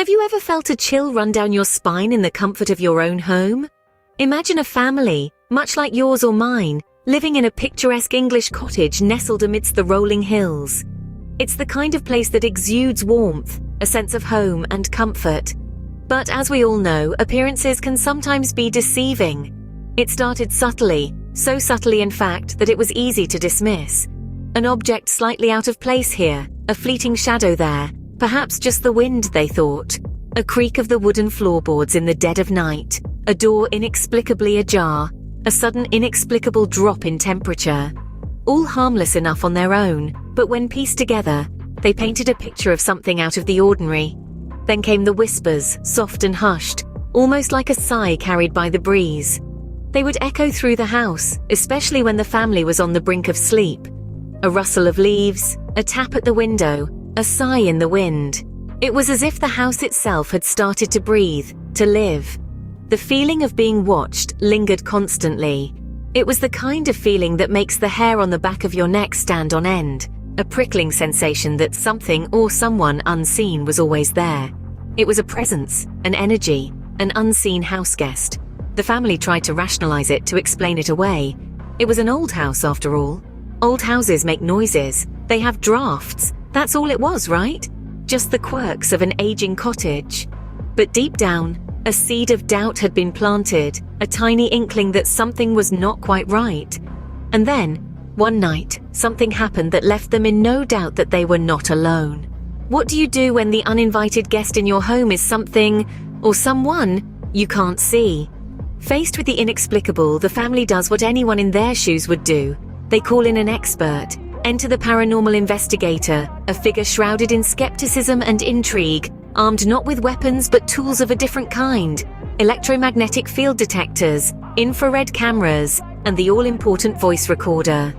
Have you ever felt a chill run down your spine in the comfort of your own home? Imagine a family, much like yours or mine, living in a picturesque English cottage nestled amidst the rolling hills. It's the kind of place that exudes warmth, a sense of home and comfort. But as we all know, appearances can sometimes be deceiving. It started subtly, so subtly in fact that it was easy to dismiss. An object slightly out of place here, a fleeting shadow there, perhaps just the wind, they thought. A creak of the wooden floorboards in the dead of night, a door inexplicably ajar, a sudden inexplicable drop in temperature. All harmless enough on their own, but when pieced together, they painted a picture of something out of the ordinary. Then came the whispers, soft and hushed, almost like a sigh carried by the breeze. They would echo through the house, especially when the family was on the brink of sleep. A rustle of leaves, a tap at the window, a sigh in the wind. It was as if the house itself had started to breathe, to live. The feeling of being watched lingered constantly. It was the kind of feeling that makes the hair on the back of your neck stand on end, a prickling sensation that something or someone unseen was always there. It was a presence, an energy, an unseen house guest. The family tried to rationalize it, to explain it away. It was an old house after all. Old houses make noises, they have drafts. That's all it was, right? Just the quirks of an aging cottage. But deep down, a seed of doubt had been planted, a tiny inkling that something was not quite right. And then, one night, something happened that left them in no doubt that they were not alone. What do you do when the uninvited guest in your home is something, or someone, you can't see? Faced with the inexplicable, the family does what anyone in their shoes would do. They call in an expert. Enter the paranormal investigator, a figure shrouded in skepticism and intrigue, armed not with weapons but tools of a different kind: electromagnetic field detectors, infrared cameras, and the all-important voice recorder.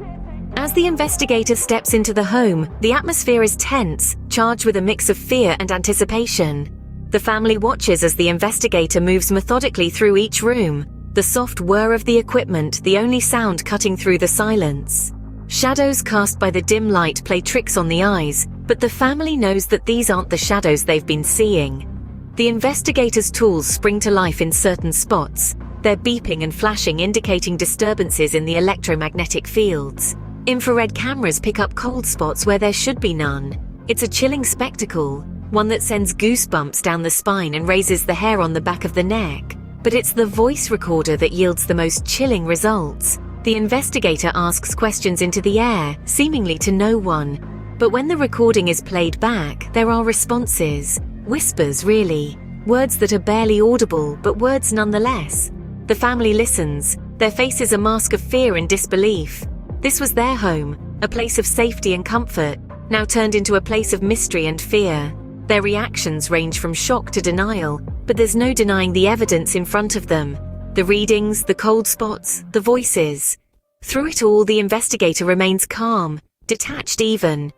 As the investigator steps into the home, the atmosphere is tense, charged with a mix of fear and anticipation. The family watches as the investigator moves methodically through each room, the soft whir of the equipment the only sound cutting through the silence. Shadows cast by the dim light play tricks on the eyes, but the family knows that these aren't the shadows they've been seeing. The investigator's tools spring to life in certain spots, their beeping and flashing indicating disturbances in the electromagnetic fields. Infrared cameras pick up cold spots where there should be none. It's a chilling spectacle, one that sends goosebumps down the spine and raises the hair on the back of the neck. But it's the voice recorder that yields the most chilling results. The investigator asks questions into the air, seemingly to no one. But when the recording is played back, there are responses. Whispers, really. Words that are barely audible, but words nonetheless. The family listens, their faces a mask of fear and disbelief. This was their home, a place of safety and comfort, now turned into a place of mystery and fear. Their reactions range from shock to denial, but there's no denying the evidence in front of them. The readings, the cold spots, the voices. Through it all, the investigator remains calm, detached even.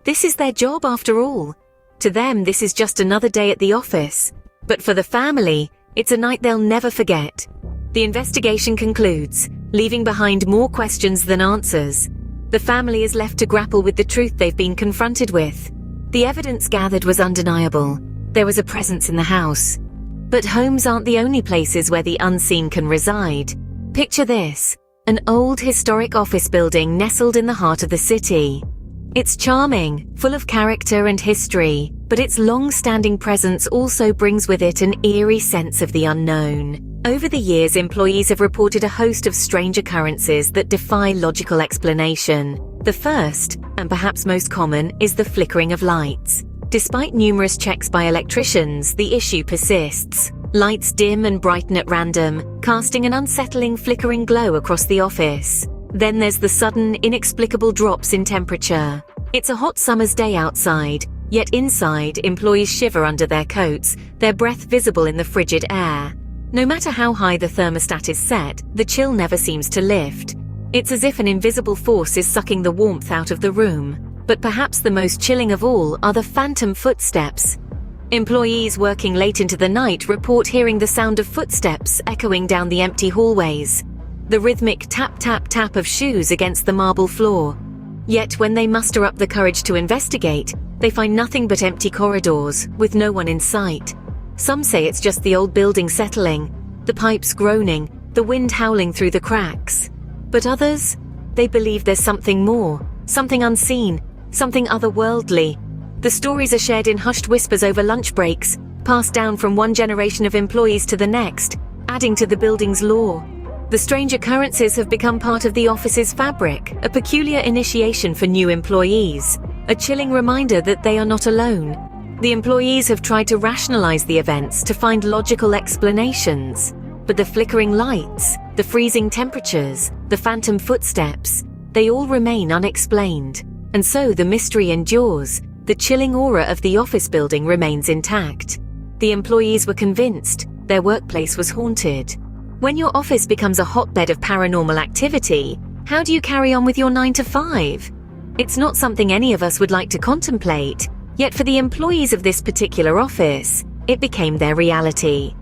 This is their job after all. To them, this is just another day at the office. But for the family, it's a night they'll never forget. The investigation concludes, leaving behind more questions than answers. The family is left to grapple with the truth they've been confronted with. The evidence gathered was undeniable. There was a presence in the house. But homes aren't the only places where the unseen can reside. Picture this, an old historic office building nestled in the heart of the city. It's charming, full of character and history, but its long-standing presence also brings with it an eerie sense of the unknown. Over the years, employees have reported a host of strange occurrences that defy logical explanation. The first, and perhaps most common, is the flickering of lights. Despite numerous checks by electricians, the issue persists. Lights dim and brighten at random, casting an unsettling flickering glow across the office. Then there's the sudden, inexplicable drops in temperature. It's a hot summer's day outside, yet inside, employees shiver under their coats, their breath visible in the frigid air. No matter how high the thermostat is set, the chill never seems to lift. It's as if an invisible force is sucking the warmth out of the room. But perhaps the most chilling of all are the phantom footsteps. Employees working late into the night report hearing the sound of footsteps echoing down the empty hallways. The rhythmic tap-tap-tap of shoes against the marble floor. Yet when they muster up the courage to investigate, they find nothing but empty corridors, with no one in sight. Some say it's just the old building settling, the pipes groaning, the wind howling through the cracks. But others, they believe there's something more, something unseen, something otherworldly. The stories are shared in hushed whispers over lunch breaks, passed down from one generation of employees to the next, adding to the building's lore. The strange occurrences have become part of the office's fabric, a peculiar initiation for new employees, a chilling reminder that they are not alone. The employees have tried to rationalize the events to find logical explanations, but the flickering lights, the freezing temperatures, the phantom footsteps, they all remain unexplained. And so the mystery endures, the chilling aura of the office building remains intact. The employees were convinced their workplace was haunted. When your office becomes a hotbed of paranormal activity, how do you carry on with your 9 to 5? It's not something any of us would like to contemplate, yet for the employees of this particular office, it became their reality.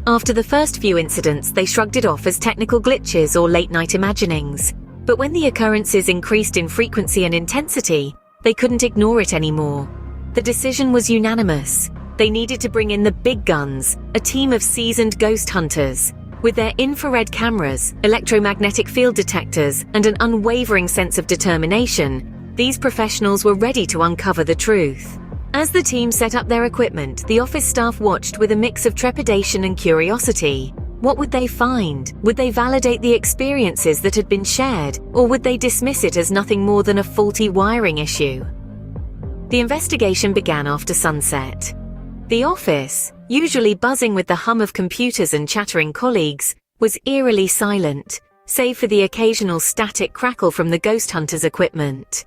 After the first few incidents, they shrugged it off as technical glitches or late-night imaginings. But when the occurrences increased in frequency and intensity, they couldn't ignore it anymore. The decision was unanimous. They needed to bring in the big guns, a team of seasoned ghost hunters. With their infrared cameras, electromagnetic field detectors, and an unwavering sense of determination, these professionals were ready to uncover the truth. As the team set up their equipment, the office staff watched with a mix of trepidation and curiosity. What would they find? Would they validate the experiences that had been shared, or would they dismiss it as nothing more than a faulty wiring issue? The investigation began after sunset. The office, usually buzzing with the hum of computers and chattering colleagues, was eerily silent, save for the occasional static crackle from the ghost hunters' equipment.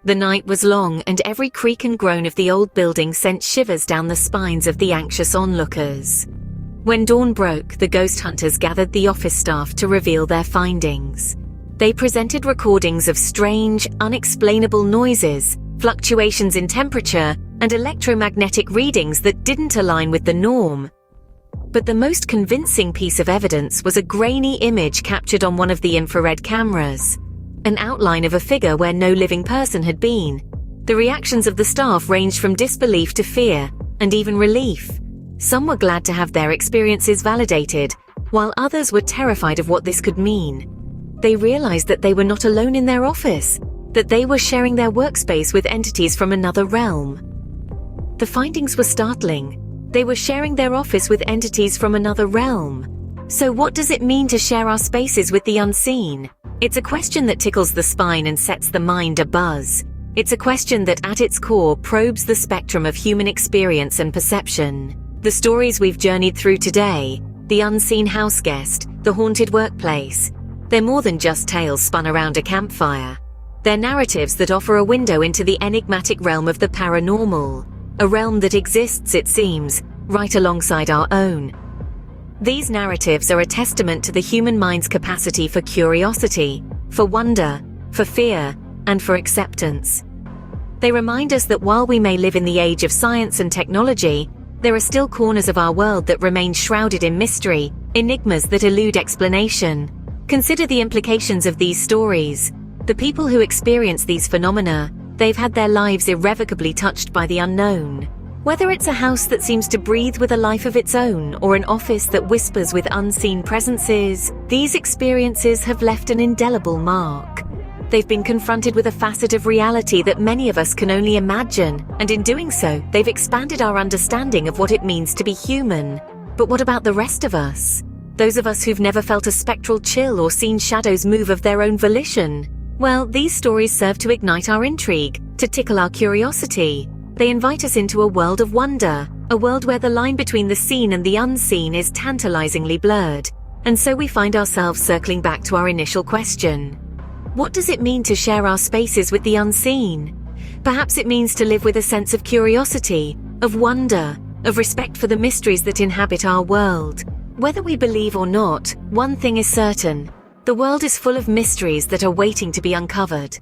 The night was long, and every creak and groan of the old building sent shivers down the spines of the anxious onlookers. When dawn broke, the ghost hunters gathered the office staff to reveal their findings. They presented recordings of strange, unexplainable noises, fluctuations in temperature, and electromagnetic readings that didn't align with the norm. But the most convincing piece of evidence was a grainy image captured on one of the infrared cameras, an outline of a figure where no living person had been. The reactions of the staff ranged from disbelief to fear, and even relief. Some were glad to have their experiences validated, while others were terrified of what this could mean. They realized that they were not alone in their office, that they were sharing their workspace with entities from another realm. The findings were startling. They were sharing their office with entities from another realm. So what does it mean to share our spaces with the unseen? It's a question that tickles the spine and sets the mind abuzz. It's a question that at its core probes the spectrum of human experience and perception. The stories we've journeyed through today, the unseen house guest, the haunted workplace, they're more than just tales spun around a campfire. They're narratives that offer a window into the enigmatic realm of the paranormal, a realm that exists, it seems, right alongside our own. These narratives are a testament to the human mind's capacity for curiosity, for wonder, for fear, and for acceptance. They remind us that while we may live in the age of science and technology, there are still corners of our world that remain shrouded in mystery, enigmas that elude explanation. Consider the implications of these stories. The people who experience these phenomena, they've had their lives irrevocably touched by the unknown. Whether it's a house that seems to breathe with a life of its own, or an office that whispers with unseen presences, these experiences have left an indelible mark. They've been confronted with a facet of reality that many of us can only imagine, and in doing so, they've expanded our understanding of what it means to be human. But what about the rest of us? Those of us who've never felt a spectral chill or seen shadows move of their own volition? Well, these stories serve to ignite our intrigue, to tickle our curiosity. They invite us into a world of wonder, a world where the line between the seen and the unseen is tantalizingly blurred. And so we find ourselves circling back to our initial question. What does it mean to share our spaces with the unseen? Perhaps it means to live with a sense of curiosity, of wonder, of respect for the mysteries that inhabit our world. Whether we believe or not, one thing is certain: the world is full of mysteries that are waiting to be uncovered.